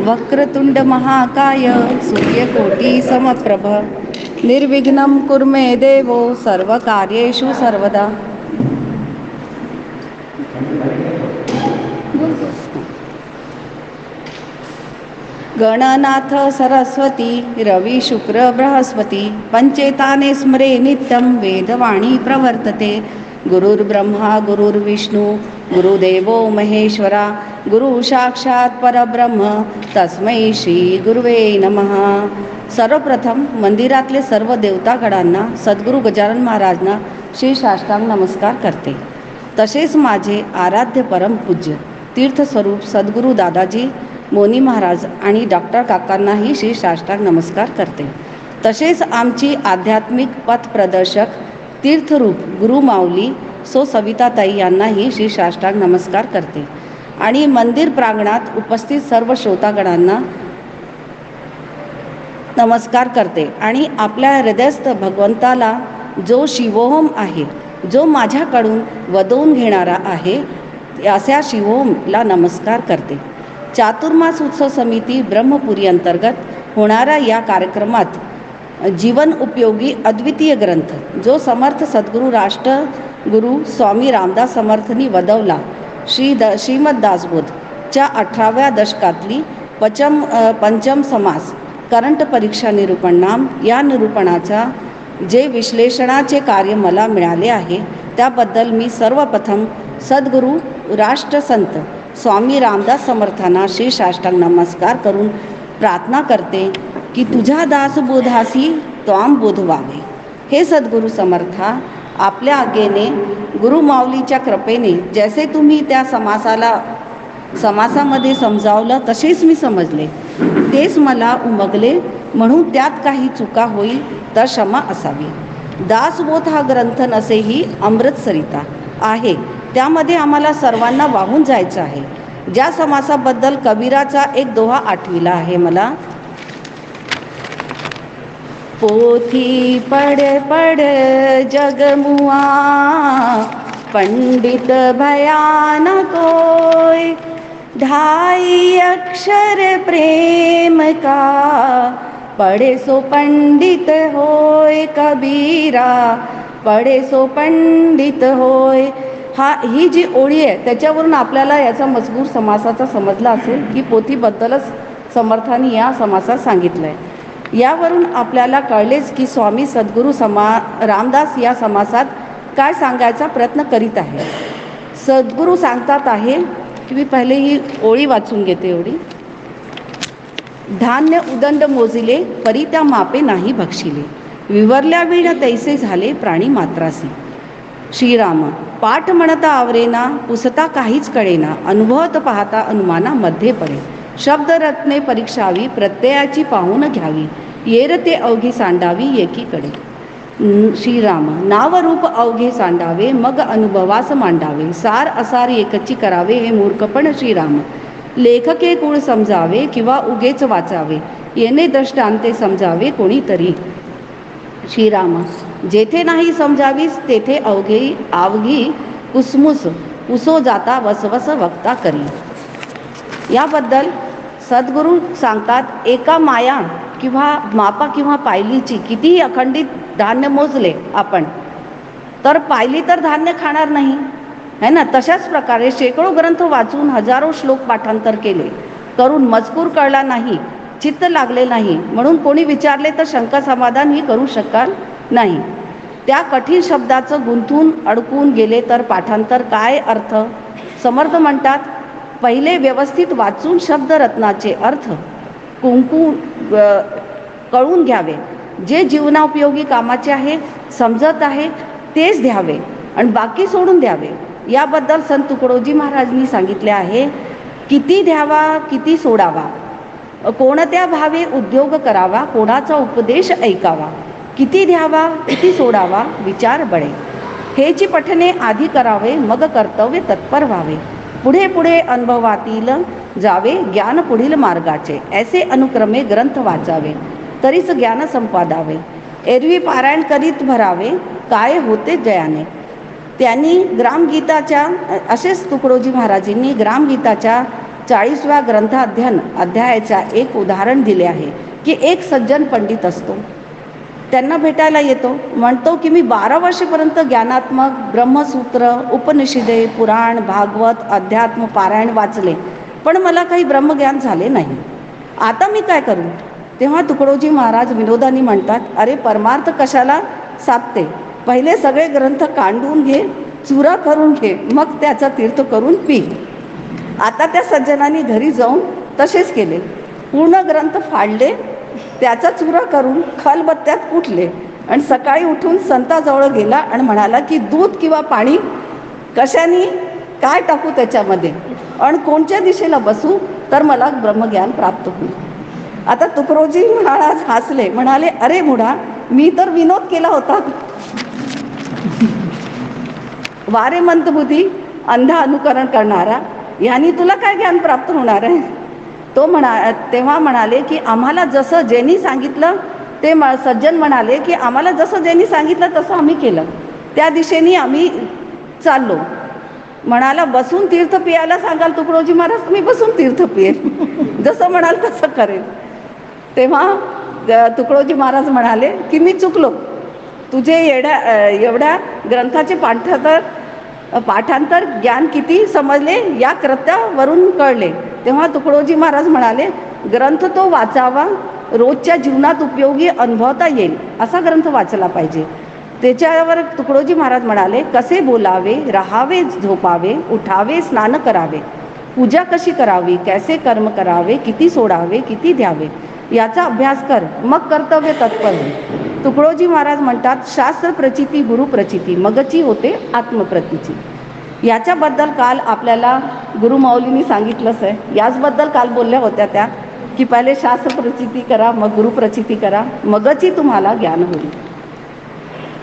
वक्रतुंड महाकाय सूर्यकोटी समप्रभ निर्विघ्नं कुरु मे देवो सर्वकार्येषु सर्वदा. गणनाथ सरस्वती रवि शुक्र बृहस्पती पंचेताने स्मरे नित्यं वेदवाणी प्रवर्तते. गुरुर्ब्रह्मा गुरुर्विष्णू गुरुदेवो महेश्वरा गुरु साक्षात परब्रह्म तस्मै श्री गुरुवे नमः. सर्वप्रथम मंदिरातले सर्व देवतागणांना सद्गुरू गजानन महाराजांना श्री साष्टांग नमस्कार करते. तसेच माझे आराध्य परमपूज्य तीर्थस्वरूप सद्गुरू दादाजी मोनी महाराज आणि डॉक्टर काकांनाही श्री साष्टांग नमस्कार करते. तसेच आमची आध्यात्मिक पथप्रदर्शक तीर्थरूप गुरु माऊली सो सविताताई यांनाही श्री साष्टांग नमस्कार करते. आणि मंदिर प्रांगणात उपस्थित सर्व श्रोतागणांना नमस्कार करते. आणि आपल्या हृदयस्थ भगवंताला जो शिवोहम आहे, जो माझ्याकडून वदवून घेणारा आहे, अशा शिवोहमला नमस्कार करते. चातुर्मास उत्सव समिती ब्रह्मपुरी अंतर्गत होणाऱ्या या कार्यक्रमात जीवन उपयोगी अद्वितीय ग्रंथ जो समर्थ सद्गुरू राष्ट्रगुरू स्वामी रामदास समर्थनी वदवला श्रीमद दासबोधच्या 18व्या दशकातली पंचम समास करंट परीक्षा निरूपण नाम या निरूपणाचा जे विश्लेषणाचे कार्य मला मिळाले आहे त्याबद्दल मी सर्वप्रथम सद्गुरू राष्ट्रसंत स्वामी रामदास समर्थांना श्री साष्टांग नमस्कार करून प्रार्थना करते की तुझ्या दासबोधासी त्वाम बोधवावे. हे सद्गुरू समर्था, आपल्या आज्ञेने गुरु माऊलीच्या कृपेने जैसे तुम्ही त्या समासामध्ये समजावलं तसेच मी समजले, तेच मला उमगले, म्हणून त्यात काही चुका होईल तर क्षमा असावी. दासबोध हा ग्रंथ नसेही अमृतसरिता आहे, त्यामध्ये आम्हाला सर्वांना वाहून जायचं आहे. ज्या समासाबद्दल कबीराचा एक दोहा आठविला आहे मला. पोथी पढ़ पढ़ जगमुआ पंडित भयान कोय, ढाई अक्षर प्रेम का पढ़े सो पंडित होय. कबीरा पढ़े सो पंडित होय. ही जी ओळी आहे त्याच्यावरून आपल्याला याचा मजकूर समासाचा समजला असेल की पोथीबद्दलच समर्थांनी या समासात सांगितलं आहे. यावरून आपल्याला कळलेच की स्वामी सद्गुरू रामदास या समासात काय सांगायचा प्रयत्न करीत आहे. सद्गुरू सांगतात आहे की मी पहिले ही ओळी वाचून घेते. एवढी. धान्य उदंड मोजिले परी त्या मापे नाही भक्षिले, विवरल्या विण तैसे झाले प्राणी मात्रासी. श्रीराम पाठ म्हणता आवरेना, पुसता काहीच कळेना, अनुभवत पाहता अनुमाना मध्ये पडे. शब्दरत्ने परीक्षावी, प्रत्ययाची पाहून घ्यावी, येरते अवघे सांडावी एकीकडे. श्रीराम नावरूप अवघे सांडावे, मग अनुभवास मांडावे, सार असार एकची करावे हे मूर्खपण. श्रीराम लेखके कुळ समजावे किंवा उगेच वाचावे, येणे दृष्टांते समजावे कोणीतरी. श्रीराम जेथे नाही समजावीस तेथे आवघी कुसमुस पुसो जाता वसवस वक्ता करी. याबद्दल सद्गुरू सांगतात, एका माया किंवा मापा किंवा पायलीची कितीही अखंडित धान्य मोजले आपण तर पायली तर धान्य खाणार नाही है ना. तशाच प्रकारे शेकडो ग्रंथ वाचून हजारो श्लोक पाठांतर केले करून मजकूर कळला नाही, चित्त लागले नाही, म्हणून कोणी विचारले तर शंका समाधान ही करू शकाल नाही. त्या कठीण शब्दाचं गुंतून अडकून गेले तर पाठांतर काय अर्थ. समर्थ म्हणतात, पहिले व्यवस्थित वाचून शब्दरत्नाचे अर्थ कळून घ्यावे. जे जीवनापयोगी कामाचे आहे, समजत आहे तेच द्यावे आणि बाकी सोडून द्यावे. याबद्दल संत तुकडोजी महाराजांनी सांगितले आहे, किती द्यावा किती सोडावा, कोणत्या भावे उद्योग करावा, कोणाचा उपदेश ऐकावा, किती द्यावा किती सोडावा विचार बळे. हेची पठणे आधी करावे, मग कर्तव्य तत्पर व्हावे, पुढे पुढे अनुभवातील जावे, ज्ञान पुढील मार्गाचे. ऐसे अनुक्रमे ग्रंथ वाचावे, तरीच ज्ञान संपादावे. एरवी पारायण करीत भरावे, काय होते जयाने. त्यांनी ग्रामगीताच्या असेच तुकडोजी महाराजांनी ग्रामगीताच्या 40व्या ग्रंथ अध्यायाच्या एक उदाहरण दिले आहे की एक सज्जन पंडित असतो. त्यांना भेटायला येतो. म्हणतो की मी 12 वर्षेपर्यंत ज्ञानात्मक ब्रह्मसूत्र, उपनिषदे, पुराण, भागवत, अध्यात्म पारायण वाचले, पण मला काही ब्रह्मज्ञान झाले नाही. आता मी काय करू? तेव्हा तुकडोजी महाराज विनोदानी म्हणतात, अरे परमार्थ कशाला साधते? पहिले सगळे ग्रंथ कांडून घे, चुरा करून घे, मग त्याचा तीर्थ करून पी. आता त्या सज्जनांनी घरी जाऊन तसेच केले. पूर्ण ग्रंथ फाडले, त्याचा चुरा करून खलबत्त्यात कुटले आणि सकाळी उठून संताजवळ गेला आणि म्हणाला की दूध किंवा पाणी कशाने काय टाकू त्याच्यामध्ये आणि कोणत्या दिशेला बसू तर मला ब्रह्मज्ञान प्राप्त होईल. आता तुकडोजी महाराज हसले, म्हणाले, अरे मुढा, मी तर विनोद केला होता. वारे मंदबुद्धी, अंधा अनुकरण करणारा, यांनी तुला काय ज्ञान प्राप्त होणार आहे? तेव्हा म्हणाले की आम्हाला जसं ज्यांनी सांगितलं ते सज्जन म्हणाले की आम्हाला जसं ज्यांनी सांगितलं तसं आम्ही केलं, त्या दिशेने आम्ही चाललो. म्हणाला बसून तीर्थ पियाला सांगाल तुकडोजी महाराज, तुम्ही बसून तीर्थ पियेल, जसं म्हणाल तसं करेल. तेव्हा तुकडोजी महाराज म्हणाले की मी चुकलो, तुझे एवढ्या ग्रंथाचे पाठांतर ज्ञान किती समजले या कृत्यावरून कळले. तेव्हा तुकडोजी महाराज म्हणाले, ग्रंथ तो वाचावा, रोजच्या जीवनात उपयोगी अनुभवता येईल असा ग्रंथ वाचला पाहिजे. त्याच्यावर तुकडोजी महाराज म्हणाले, कसे बोलावे, राहावे, झोपावे, उठावे, स्नान करावे, पूजा कशी करावी, कैसे कर्म करावे, किती सोडावे, किती द्यावे, याचा अभ्यास कर, मग कर्तव्य तत्पर हो. तुकडोजी महाराज म्हणतात, शास्त्र प्रचिती गुरु प्रचिती, मगची होते आत्मप्रतीची. याच्याबद्दल काल आपल्याला गुरुमाऊलींनी सांगितलंच आहे. याचबद्दल काल बोलल्या होत्या त्या की पहिले शास्त्र प्रचिती करा, मग गुरु प्रचिती करा, मगची तुम्हाला ज्ञान होईल.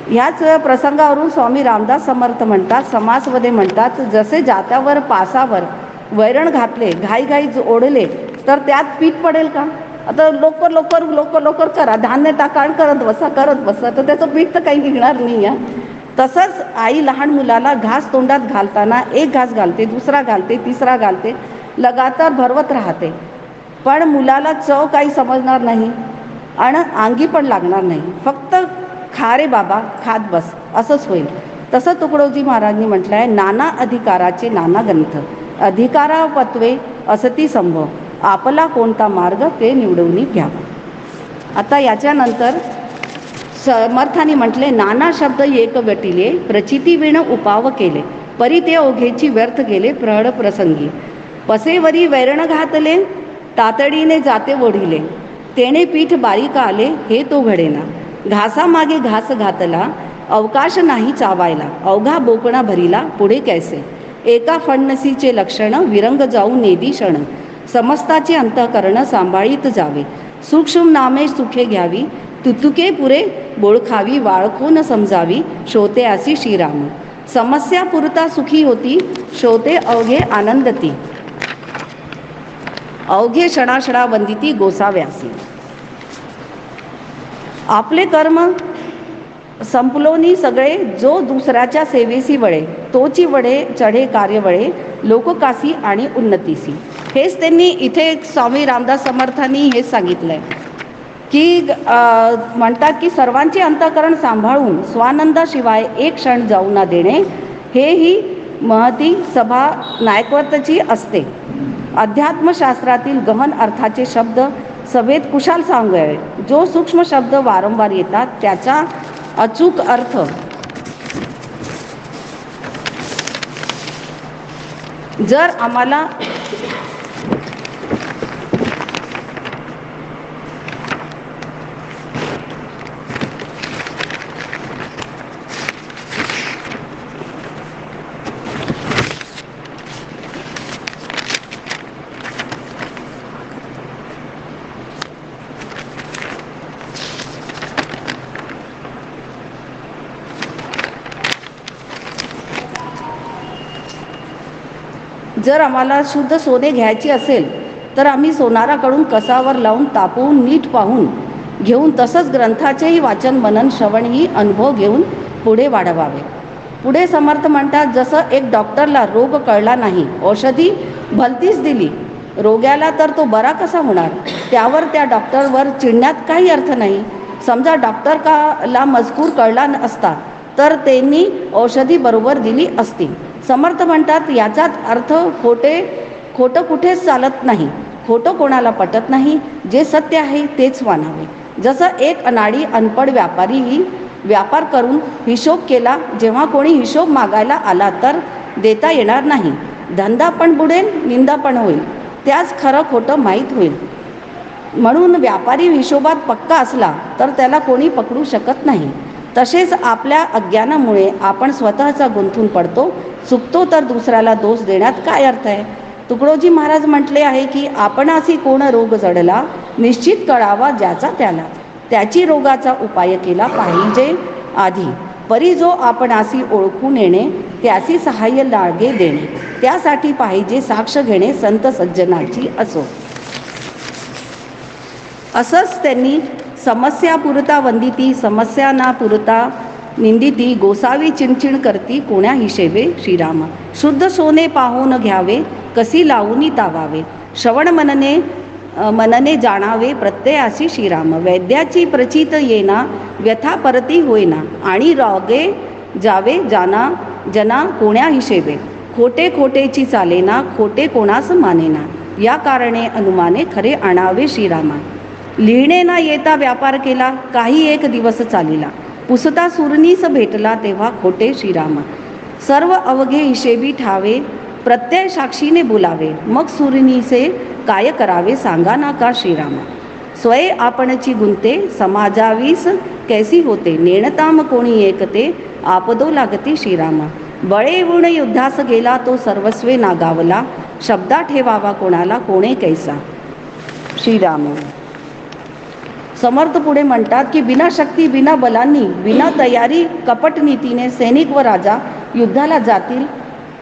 ह्याच प्रसंगावरून स्वामी रामदास समर्थ म्हणतात, समासमध्ये म्हणतात, जसे जात्यावर पासावर वैरण घातले, घाईघाई ओढले तर त्यात पीठ पडेल का? आता लवकर लवकर लवकर लवकर करा, धान्य टाका आणि करत बसा तर त्याचं पीठ तर काही निघणार नाही आहे. तसंच आई लहान मुलाला घास तोंडात घालताना एक घास घालते, दुसरा घालते, तिसरा घालते, लगातार भरवत राहते, पण मुलाला चव काही समजणार नाही आणि अंगी पण लागणार नाही. फक्त खा रे बाबा, खात बस, असंच होईल. तसं तुकडोजी महाराजांनी म्हटलं आहे, नाना अधिकाराचे नाना ग्रंथ, अधिकारापत्वे असती संभव, आपला कोणता मार्ग ते निवडून घ्यावा. आता याच्यानंतर समर्थाने म्हटले, नाना शब्द एक वटिले, प्रचिती विण उपाव केले, परी ते ओघेची व्यर्थ गेले प्रहड प्रसंगी, पसेवरी वैरण घातले, तातडीने जाते ओढिले, तेणे पीठ बारीक आले, हे तो घडेना, घासामागे घास घातला, अवकाश नाही चावायला, अवघा बोकणा भरिला, पुढे कैसे, एका फणसीचे लक्षण, विरंग जाऊ नेदी क्षण, समस्ताचे अंतःकरण सांभाळीत जावे, सूक्ष्म नामे सुखे घ्यावी, तुतुके पुरे बोळखावी, वाळखो न समजावी, शोते असी श्रीराम, समस्या पुरता सुखी होती, शोते अवघे आनंदती, अवघे क्षणाक्षणा वंदिती गोसाव्यासी. आपले कर्म संपलोनी सगळे, जो दुसऱ्याच्या सेवेसी वळे, तोची वडे चढे कार्य वळे, लोककासी आणि उन्नतीसी. हेच त्यांनी इथे स्वामी रामदास समर्थांनी हेच सांगितलंय की म्हणतात की सर्वांचे अंतःकरण सांभाळून स्वानंदाशिवाय एक क्षण जाऊ न देणे, हेही महती सभा नायकवतची असते. अध्यात्मशास्त्रातील गहन अर्थाचे शब्द सभेत कुशाल सांगावे, जो सूक्ष्म शब्द वारंवार येतात त्याचा अचूक अर्थ जर आम्हाला शुद्ध सोने घ्यायचे असेल तर आम्ही सोनाराकडून कसावर लावून तापवून नीट पाहून घेऊन, तसंच ग्रंथाचेही वाचन मनन श्रवण ही अनुभव घेऊन पुढे वाढवावे. पुढे समर्थ म्हणतात, जसं एक डॉक्टरला रोग कळला नाही, औषधी भलतीच दिली, रोग्याला तर तो बरा कसा होणार? त्यावर त्या डॉक्टरवर चिडण्यात काही अर्थ नाही. समजा डॉक्टरला मजकूर कळला असता तर त्यांनी औषधी बरोबर दिली असती. समर्थ म्हणतात याचाच अर्थ खोटं कुठेच चालत नाही. खोटं कोणाला पटत नाही. जे सत्य आहे तेच मानावे. जसं एक अनाडी अनपढ व्यापारीही व्यापार करून हिशोब केला, जेव्हा कोणी हिशोब मागायला आला तर देता येणार नाही. धंदा पण बुडेल, निंदा पण होईल. त्याच खरं खोटं माहीत होईल. म्हणून व्यापारी हिशोबात पक्का असला तर त्याला कोणी पकडू शकत नाही. तसेच आपल्या अज्ञानामुळे आपण स्वतःचा गुंतून पडतो, चुकतो तर दुसऱ्याला दोष देण्यात काय अर्थ आहे? तुकडोजी महाराज म्हटले आहे की आपणासी कोण रोग जडला, निश्चित कळावा ज्याचा त्याला. त्याची रोगाचा उपाय केला पाहिजे आधी. परी जो आपणासी ओळखून येणे, त्यासी सहाय्य लागे देणे. त्यासाठी पाहिजे साक्ष घेणे संत सज्जनाची असो. असंच त्यांनी समस्या पुरता वंदिती, समस्या ना पुरता निंदिती. गोसावी चिणचिण करती कोण्या हिशेबे श्रीराम. शुद्ध सोने पाहून घ्यावे, कसी लावूनी तावावे. श्रवण मनने जाणावे प्रत्ययासी श्रीराम. वैद्याची प्रचित येना, व्यथा परती होईना. आणि रागे जावे जना कोण्या हिशेबे. खोटेची चालेना, खोटे कोणास मानेना. या कारणे अनुमाने खरे आणावे श्रीरामा. लिहिणे ना येता व्यापार केला, काही एक दिवस चालिला. पुसता सुरनीस भेटला, तेव्हा खोटे श्रीरामा. सर्व अवघे हिशेबी ठावे, प्रत्यय साक्षीने बोलावे. मग सुरनीसे काय करावे, सांगा ना का श्रीरामा. स्वय आपणची गुंते, समाजावीस कैसी होते. नेणताम कोणी एकते, आपदो लागती श्रीरामा. बळे गुण युद्धास गेला, तो सर्वस्वे नागावला. शब्दा ठेवावा कोणाला, कोणे कैसा श्रीराम. समर्थ पुढे म्हणतात की बिना शक्ती, बिना बलांनी, बिना तयारी, कपट नीतीने सैनिक व राजा युद्धाला जातील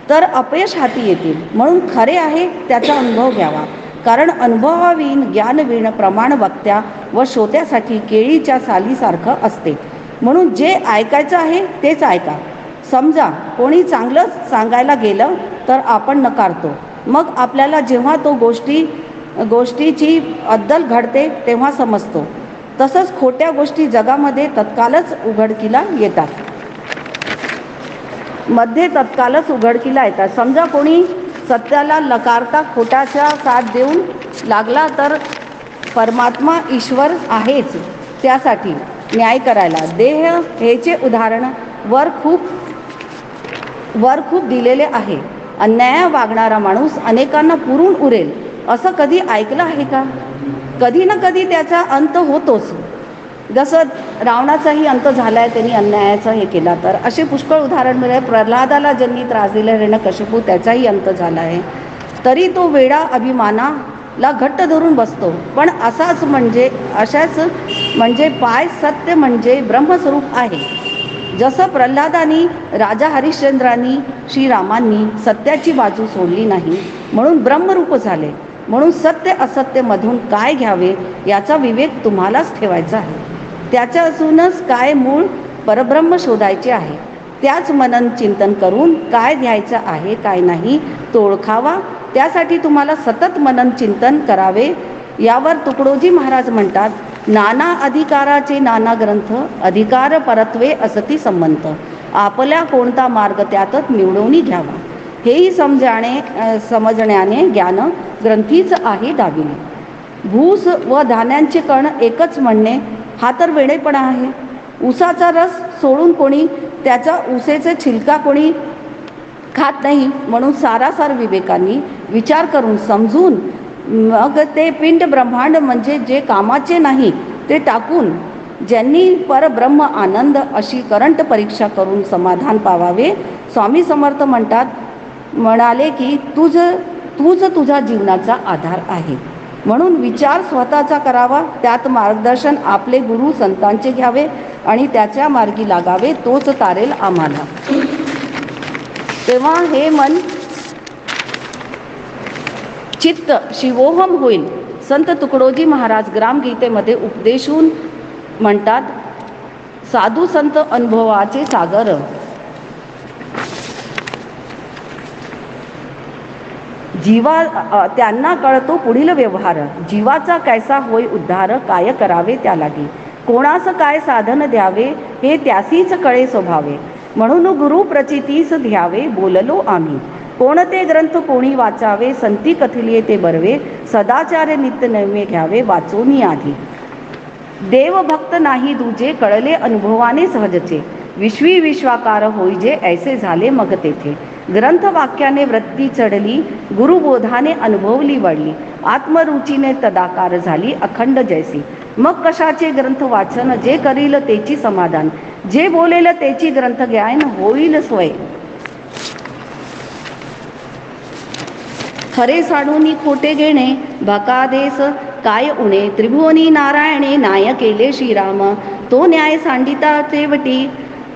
तर अपयश हाती येतील. म्हणून खरे आहे त्याचा अनुभव घ्यावा. कारण अनुभवाविण, ज्ञानविण, प्रमाण वक्त्या व श्रोत्यासाठी केळीच्या सालीसारखं असते. म्हणून जे ऐकायचं आहे तेच ऐका. समजा कोणी चांगलं सांगायला गेलं तर आपण नकारतो. मग आपल्याला जेव्हा तो गोष्टीची अद्दल घडते तेव्हा समजतो. तसंच खोट्या गोष्टी जगामध्ये तत्कालच उघडकीला येतात. समजा कोणी सत्याला नकारता खोट्याचा साथ देऊन लागला तर परमात्मा ईश्वर आहेच त्यासाठी न्याय करायला. देह हेचे उदाहरण वर खूप दिलेले आहे. अन्याय वागणारा माणूस अनेकांना पुरून उरेल असं कधी ऐकलं आहे का? कधी ना कधी त्याचा अंत होतोच. जसं रावणाचाही अंत झाला आहे, त्यांनी अन्यायाचा हे केला तर. असे पुष्कळ उदाहरण मिळेल. प्रल्हादाला ज्यांनी त्रास दिला हिरण्यकशिपू, त्याचाही अंत झाला आहे. तरी तो वेडा अभिमानाला घट्ट धरून बसतो. पण अशाच म्हणजे पाय सत्य म्हणजे ब्रह्मस्वरूप आहे. जसं प्रल्हादानी, राजा हरिश्चंद्रांनी, श्रीरामांनी सत्याची बाजू सोडली नाही म्हणून ब्रह्मरूप झाले. म्हणून सत्य असत्यमधून काय घ्यावे याचा विवेक तुम्हालाच ठेवायचा आहे. त्याच्यातूनच काय मूळ परब्रह्म शोधायचे आहे. त्याच मनन चिंतन करून काय घ्यायचं आहे काय नाही तो ओळखावा. त्यासाठी तुम्हाला सतत मनन चिंतन करावे. यावर तुकडोजी महाराज म्हणतात, नाना अधिकाराचे नाना ग्रंथ, अधिकार परत्वे असती संबंध. आपल्या कोणता मार्ग त्यातच निवडून घ्यावा. हेही समजण्याने ज्ञान ग्रंथीच आहे दाविले. भूस व धान्यांचे कण एकच म्हणणे हा तर वेडेपणा आहे. ऊसाचा रस सोडून कोणी त्याचा ऊसेचे छिलका कोणी खात नाही. म्हणून सारासार विवेकांनी विचार करून समजून मग ते पिंड ब्रह्मांड म्हणजे जे कामाचे नाही ते टाकून ज्यांनी परब्रह्म आनंद अशी करंट परीक्षा करून समाधान पावावे. स्वामी समर्थ म्हणाले की तूच तुझ्या जीवनाचा आधार आहे. म्हणून विचार स्वतःचा करावा. त्यात मार्गदर्शन आपले गुरु संतांचे घ्यावे आणि त्याच्या मार्गी लागावे. तोच तारेल आम्हाला. तेव्हा हे मन चित्त शिवोहम होईल. संत तुकडोजी महाराज ग्रामगीतेमध्ये उपदेशून म्हणतात, साधू संत अनुभवाचे सागर. त्यांना कळतो पुढील व्यवहार, जीवाचा कैसा होय उद्धार, काय करावे त्या लागी, कोणास काय साधन द्यावे, हे त्यासीच कळे स्वभावे, म्हणून गुरु प्रचितीस घ्यावे, बोललो आम्ही, कोणते ग्रंथ कोणी वाचावे, संती कथिलिये ते बरवे, सदाचार्य नित्य नवे घ्यावे, वाचोनी आधी, देवभक्त नाही दुजे, कळले अनुभवाने सहजचे, विश्वी विश्वाकार होईजे, ऐसे झाले मग तेथे, ग्रंथ वाक्याने वृत्ती चढली, गुरुबोधाने अनुभवली वळली, आत्मरुचीने तदाकार झाली अखंड जैसी, मग कशाचे ग्रंथ वाचन, जे करील तेची समाधान, जे बोलेल तेची ग्रंथ ज्ञान, होईल स्वय, खरे साडूनी खोटे घेणे, भकादेस काय उणे, त्रिभुवनी नारायणे नाय केले श्रीराम, तो न्याय सांडिता तेवटी,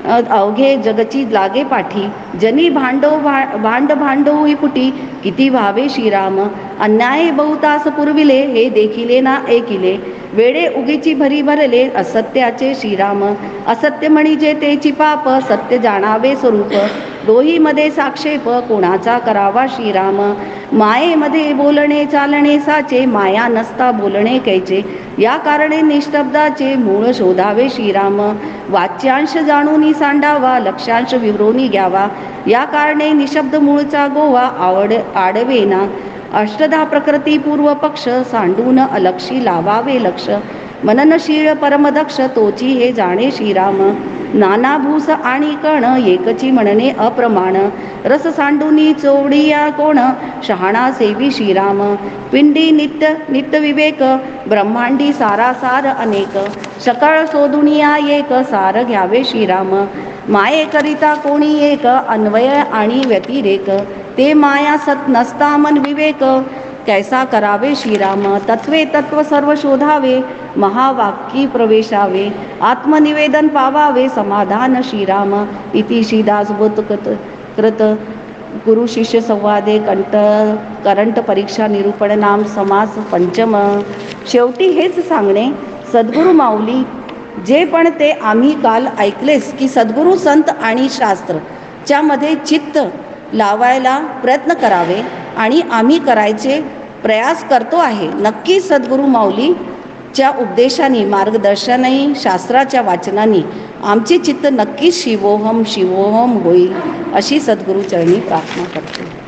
अवघे जगची लागे पाठी, जनी भांडो फुटी, किती व्हावे श्रीराम, अन्याय बहुतास पुरविले, हे देखिले ना ऐकिले, वेडे उगीची भरी भरले, असत्याचे श्रीराम, असत्य म्हणजे तेची पाप, सत्य जाणावे स्वरूप, दोहीमध्ये साक्षेप, कोणाचा करावा श्रीराम, मायेमध्ये बोलणे चालणे साचे, माया नसता बोलणे कैचे, या कारणे निष्ठब्दाचे मूळ शोधावे श्रीराम, वाच्यांश जाणूनी सांडावा, लक्षांश विवरोनी घ्यावा, या कारणे निशब्द मूळचा गोवा, आडवेना, अष्टधा प्रकृती पूर्व पक्ष, सांडून अलक्षी लावावे लक्ष, मननशील परमदक्ष, तोची हे जाणे श्रीराम, नाना भूस आणि कण, एकची म्हणणे अप्रमाण, रस सांडूनी चोवडिया कोण, शहाणा सेवी श्रीराम, पिंडी नित्य विवेक, ब्रह्मांडी सारासार अनेक, सकळ सोदुनिया एक, सार घ्यावे श्रीराम, माये करिता कोणी एक, अन्वय आणि व्यतिरेक, ते माया सत नसता मन विवेक, कैसा करावे श्रीराम, तत्वे तत्व सर्व शोधावे, महावाक्यी प्रवेशावे, आत्मनिवेदन पावावे, समाधान श्रीराम, इति श्रीदासबोध कृत गुरु शिष्य संवादे करंट परीक्षा निरूपण नाम समास पंचम. शेवटी हेच सांगणे, सद्गुरु माऊली जे पण ते आम्ही काल ऐकलेच की सद्गुरु संत आणि शास्त्र च्यामध्ये चित्त लावायला प्रयत्न करावे आणि आम्ही करायचे प्रयास करतो आहे. नक्की सद्गुरु माऊली च्या उपदेशाने, मार्गदर्शनाने, शास्त्राच्या वाचनाने आमचे चित्त नक्की शिवोहम शिवोहम होईल अशी सद्गुरुचरणी प्रार्थना करते.